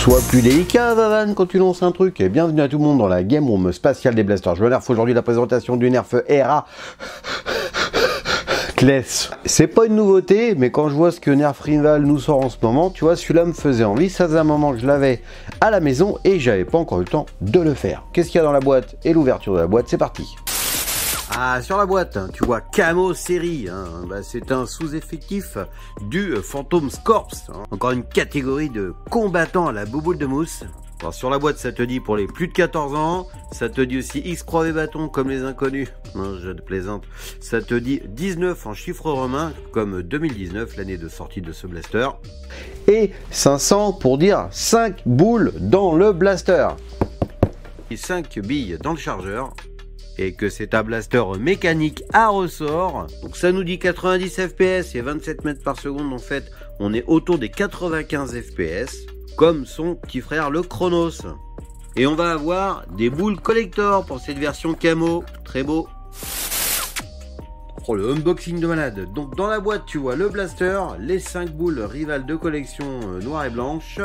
Sois plus délicat, Vavan, quand tu lances un truc. Et bienvenue à tout le monde dans la game room spatiale des blasters. Je vous nerf aujourd'hui la présentation du nerf RA Kless. C'est pas une nouveauté, mais quand je vois ce que Nerf Rival nous sort en ce moment, tu vois, celui-là me faisait envie. Ça faisait un moment que je l'avais à la maison et j'avais pas encore eu le temps de le faire. Qu'est-ce qu'il y a dans la boîte et l'ouverture de la boîte, c'est parti. Ah, sur la boîte, tu vois Camo série, hein. Bah, c'est un sous-effectif du Phantom Corps, hein. Encore une catégorie de combattants à la bouboule de mousse. Alors, sur la boîte, ça te dit pour les plus de 14 ans, ça te dit aussi X croix et bâton comme les inconnus, non, je te plaisante, ça te dit 19 en chiffres romains comme 2019, l'année de sortie de ce blaster, et 500 pour dire 5 boules dans le blaster, et 5 billes dans le chargeur, et que c'est un blaster mécanique à ressort. Donc ça nous dit 90 fps et 27 mètres par seconde. En fait, on est autour des 95 fps, comme son petit frère le Chronos. Et on va avoir des boules collector pour cette version camo. Très beau. Oh, le unboxing de malade. Donc dans la boîte, tu vois le blaster, les 5 boules Rival de collection noire et blanche,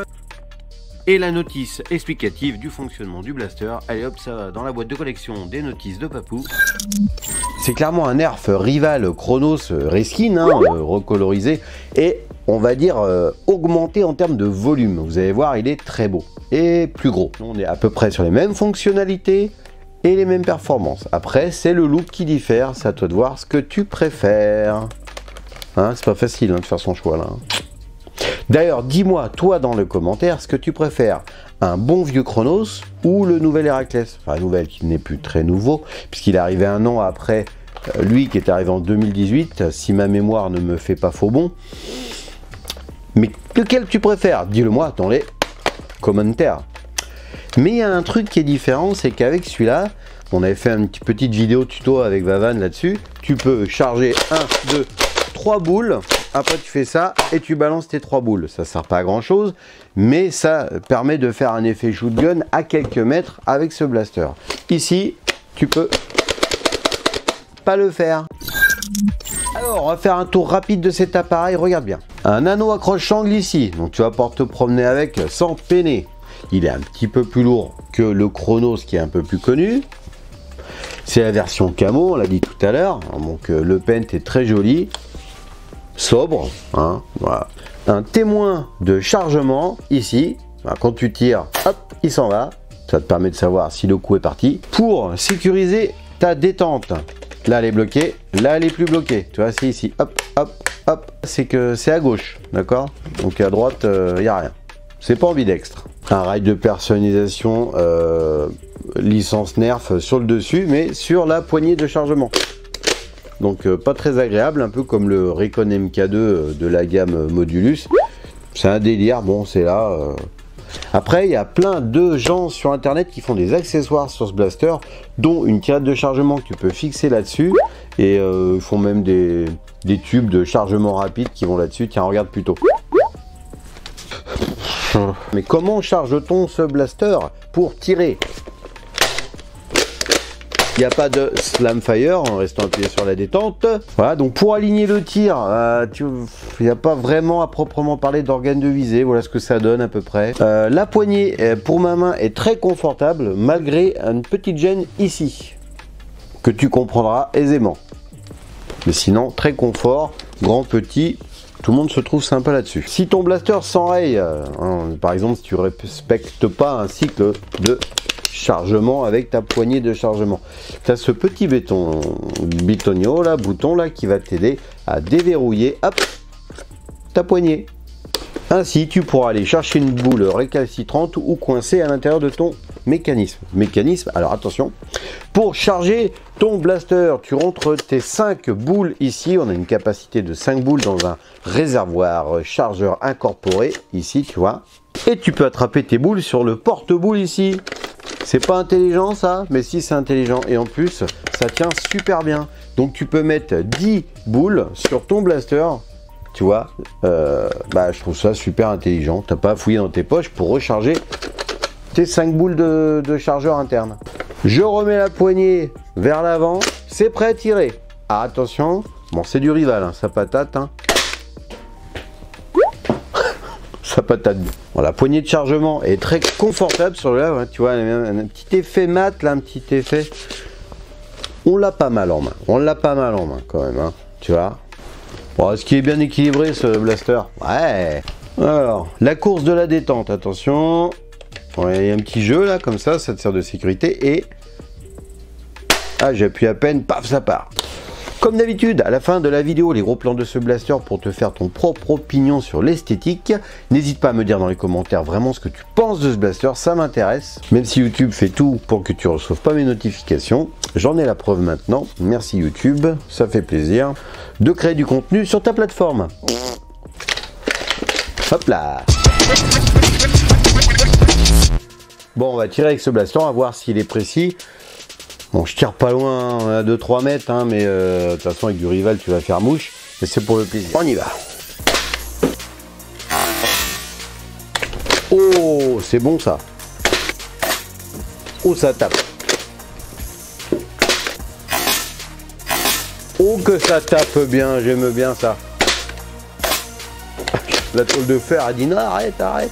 et la notice explicative du fonctionnement du blaster. Allez hop, ça va dans la boîte de collection des notices de Papou. C'est clairement un nerf Rival Chronos reskin, hein, recolorisé, et on va dire augmenté en termes de volume. Vous allez voir, il est très beau et plus gros. On est à peu près sur les mêmes fonctionnalités et les mêmes performances. Après, c'est le look qui diffère, c'est à toi de voir ce que tu préfères. Hein, c'est pas facile, hein, de faire son choix là. D'ailleurs, dis-moi, toi, dans le commentaire, ce que tu préfères, un bon vieux Chronos ou le nouvel Héraclès. Enfin, nouvel qui n'est plus très nouveau, puisqu'il est arrivé un an après lui qui est arrivé en 2018, si ma mémoire ne me fait pas faux bon. Mais lequel tu préfères? Dis-le moi dans les commentaires. Mais il y a un truc qui est différent, c'est qu'avec celui-là, on avait fait une petite vidéo tuto avec Vavan là-dessus. Tu peux charger 1, 2, 3 boules. Après tu fais ça et tu balances tes 3 boules. Ça sert pas à grand chose, mais ça permet de faire un effet shotgun à quelques mètres avec ce blaster. Ici, tu peux pas le faire. Alors, on va faire un tour rapide de cet appareil. Regarde bien. Un anneau accroche-angle ici, donc tu vas pouvoir te promener avec sans peiner. Il est un petit peu plus lourd que le Chronos qui est un peu plus connu. C'est la version camo, on l'a dit tout à l'heure. Donc le paint est très joli. Sobre, hein, voilà. Un témoin de chargement ici, quand tu tires, hop, il s'en va, ça te permet de savoir si le coup est parti, pour sécuriser ta détente. Là elle est bloquée, là elle est plus bloquée, tu vois, c'est ici, hop, hop, hop, c'est que c'est à gauche, d'accord, donc à droite, il n'y a rien, c'est pas ambidextre. Un rail de personnalisation licence Nerf sur le dessus, mais sur la poignée de chargement. Donc pas très agréable, un peu comme le Recon MK2 de la gamme Modulus. C'est un délire, bon c'est là. Après il y a plein de gens sur internet qui font des accessoires sur ce blaster, dont une tirette de chargement que tu peux fixer là-dessus. Et ils font même des tubes de chargement rapide qui vont là-dessus. Tiens, regarde plutôt. Mais comment charge-t-on ce blaster pour tirer? Il n'y a pas de slam fire en restant appuyé sur la détente. Voilà, donc pour aligner le tir, il n'y a pas vraiment à proprement parler d'organe de visée. Voilà ce que ça donne à peu près. La poignée pour ma main est très confortable malgré une petite gêne ici que tu comprendras aisément. Mais sinon, très confort, grand, petit. Tout le monde se trouve sympa là-dessus. Si ton blaster s'enraye, par exemple si tu ne respectes pas un cycle de chargement avec ta poignée de chargement, tu as ce petit bouton là qui va t'aider à déverrouiller, hop, ta poignée. Ainsi tu pourras aller chercher une boule récalcitrante ou coincée à l'intérieur de ton mécanisme. Alors attention, pour charger ton blaster, tu rentres tes 5 boules ici. On a une capacité de 5 boules dans un réservoir chargeur incorporé ici, tu vois, et tu peux attraper tes boules sur le porte-boules ici. C'est pas intelligent ça, mais si c'est intelligent, et en plus ça tient super bien. Donc tu peux mettre 10 boules sur ton blaster, tu vois. Je trouve ça super intelligent. T'as pas à fouiller dans tes poches pour recharger tes 5 boules de chargeur interne. Je remets la poignée vers l'avant, c'est prêt à tirer. Ah, attention, bon c'est du Rival, hein, ça patate, hein. Ça patate bien. Bon, la poignée de chargement est très confortable sur le lave, hein, tu vois, un petit effet mat, là, un petit effet. On l'a pas mal en main. On l'a pas mal en main quand même, hein, tu vois. Bon, est-ce qu'il est bien équilibré ce blaster? Ouais. Alors, la course de la détente, attention. Ouais, il y a un petit jeu là, comme ça te sert de sécurité et... Ah, j'appuie à peine, paf, ça part. Comme d'habitude, à la fin de la vidéo, les gros plans de ce blaster pour te faire ton propre opinion sur l'esthétique. N'hésite pas à me dire dans les commentaires vraiment ce que tu penses de ce blaster, ça m'intéresse. Même si YouTube fait tout pour que tu ne reçoives pas mes notifications, j'en ai la preuve maintenant. Merci YouTube, ça fait plaisir de créer du contenu sur ta plateforme. Hop là. Bon, on va tirer avec ce blaster, on va voir s'il est précis. Bon, je tire pas loin, à 2-3 mètres, hein, mais de toute façon avec du rival tu vas faire mouche, mais c'est pour le plaisir. On y va. Oh, c'est bon ça. Oh, ça tape. Oh, que ça tape bien, j'aime bien ça. La tôle de fer a dit non, arrête, arrête.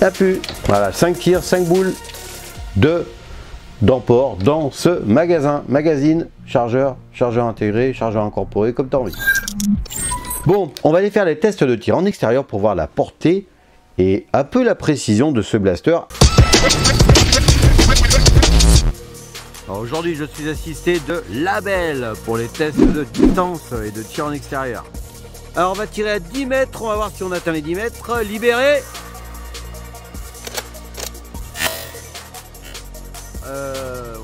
Ça pue. Voilà, 5 tirs, 5 boules d'emport dans ce magazine, chargeur intégré, chargeur incorporé, comme tu as envie. Bon, on va aller faire les tests de tir en extérieur pour voir la portée et un peu la précision de ce blaster. Aujourd'hui, je suis assisté de Label pour les tests de distance et de tir en extérieur. Alors, on va tirer à 10 mètres, on va voir si on atteint les 10 mètres. Libéré.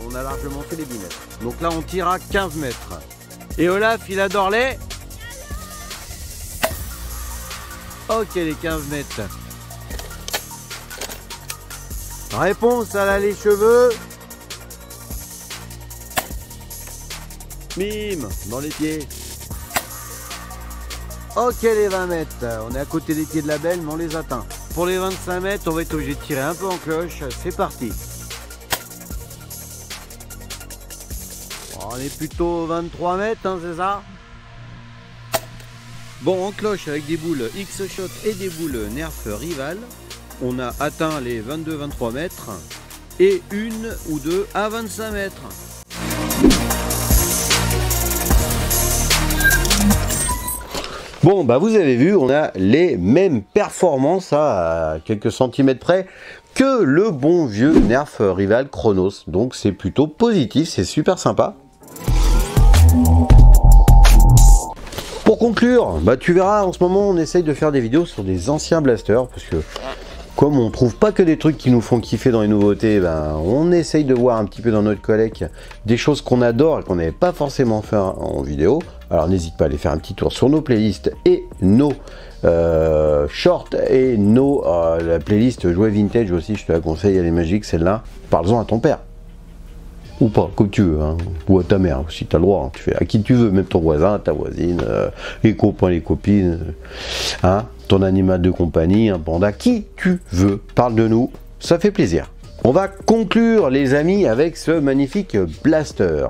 On a largement fait les 10 mètres. Donc là, on tire à 15 mètres. Et Olaf, il adore les... Ok, les 15 mètres. Réponse à la les cheveux. Mime, dans les pieds. Ok, les 20 mètres. On est à côté des pieds de la belle, mais on les atteint. Pour les 25 mètres, on va être obligé de tirer un peu en cloche. C'est parti. On est plutôt 23 mètres, hein, c'est ça? Bon, en cloche avec des boules X-Shot et des boules Nerf Rival, on a atteint les 22-23 mètres et une ou deux à 25 mètres. Bon, bah vous avez vu, on a les mêmes performances à quelques centimètres près que le bon vieux Nerf Rival Chronos. Donc c'est plutôt positif, c'est super sympa. Pour conclure, bah tu verras, en ce moment on essaye de faire des vidéos sur des anciens blasters parce que comme on trouve pas que des trucs qui nous font kiffer dans les nouveautés, ben, on essaye de voir un petit peu dans notre collecte des choses qu'on adore et qu'on n'avait pas forcément fait en vidéo. Alors n'hésite pas à aller faire un petit tour sur nos playlists et nos shorts et nos la playlist Jouets Vintage aussi, je te la conseille, elle est magique celle-là. Parle-en à ton père. Ou pas, comme tu veux, hein. Ou à ta mère, si tu as le droit, hein. Tu fais à qui tu veux, même ton voisin, ta voisine, les copains, les copines, hein, ton animal de compagnie, un panda, qui tu veux, parle de nous, ça fait plaisir. On va conclure les amis avec ce magnifique blaster.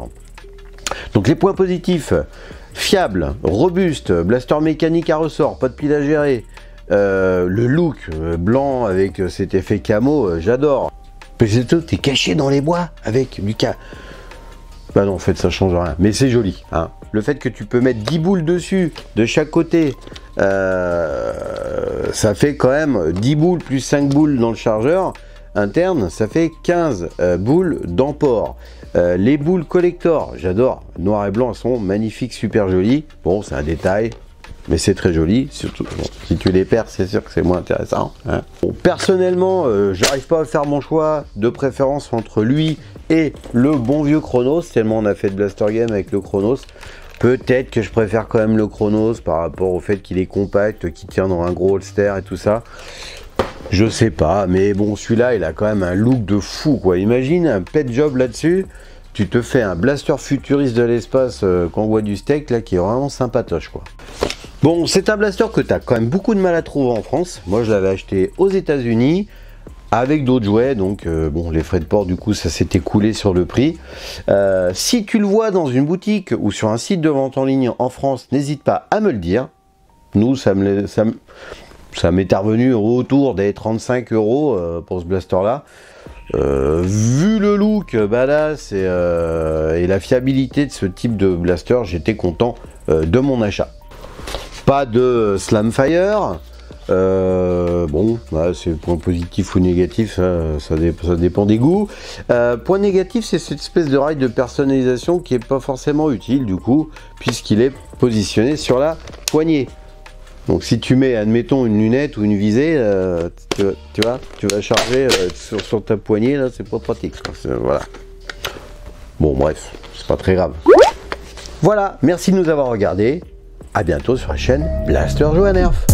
Donc les points positifs, fiable, robuste, blaster mécanique à ressort, pas de pile à gérer, le look blanc avec cet effet camo, j'adore. T'es caché dans les bois avec Lucas. Bah non, en fait, ça change rien. Mais c'est joli. Hein. Le fait que tu peux mettre 10 boules dessus, de chaque côté, ça fait quand même 10 boules plus 5 boules dans le chargeur interne. Ça fait 15 boules d'emport. Les boules collector, j'adore. Noir et blanc, elles sont magnifiques, super jolies. Bon, c'est un détail. Mais c'est très joli, surtout bon, si tu les perds, c'est sûr que c'est moins intéressant. Hein. Bon, personnellement, j'arrive pas à faire mon choix de préférence entre lui et le bon vieux Chronos, tellement on a fait de Blaster Game avec le Chronos. Peut-être que je préfère quand même le Chronos par rapport au fait qu'il est compact, qu'il tient dans un gros holster et tout ça. Je sais pas, mais bon, celui-là, il a quand même un look de fou, quoi. Imagine un pet job là-dessus. Tu te fais un blaster futuriste de l'espace qu'on voit du steak, là, qui est vraiment sympatoche, quoi. Bon, c'est un blaster que tu as quand même beaucoup de mal à trouver en France. Moi, je l'avais acheté aux États-Unis. avec d'autres jouets, donc bon, les frais de port du coup ça s'est écoulé sur le prix. Si tu le vois dans une boutique ou sur un site de vente en ligne en France, n'hésite pas à me le dire. Nous, ça m'est revenu autour des 35 € pour ce blaster là. Vu le look badass et la fiabilité de ce type de blaster, j'étais content de mon achat. Pas de Slamfire. Bon, bah, c'est point positif ou négatif, ça dépend des goûts. Point négatif, c'est cette espèce de rail de personnalisation qui est pas forcément utile du coup, puisqu'il est positionné sur la poignée. Donc si tu mets, admettons, une lunette ou une visée, tu vas charger sur ta poignée, là, c'est pas pratique. Voilà. Bon, bref, c'est pas très grave. Voilà, merci de nous avoir regardés. À bientôt sur la chaîne Blaster Joue à Nerf.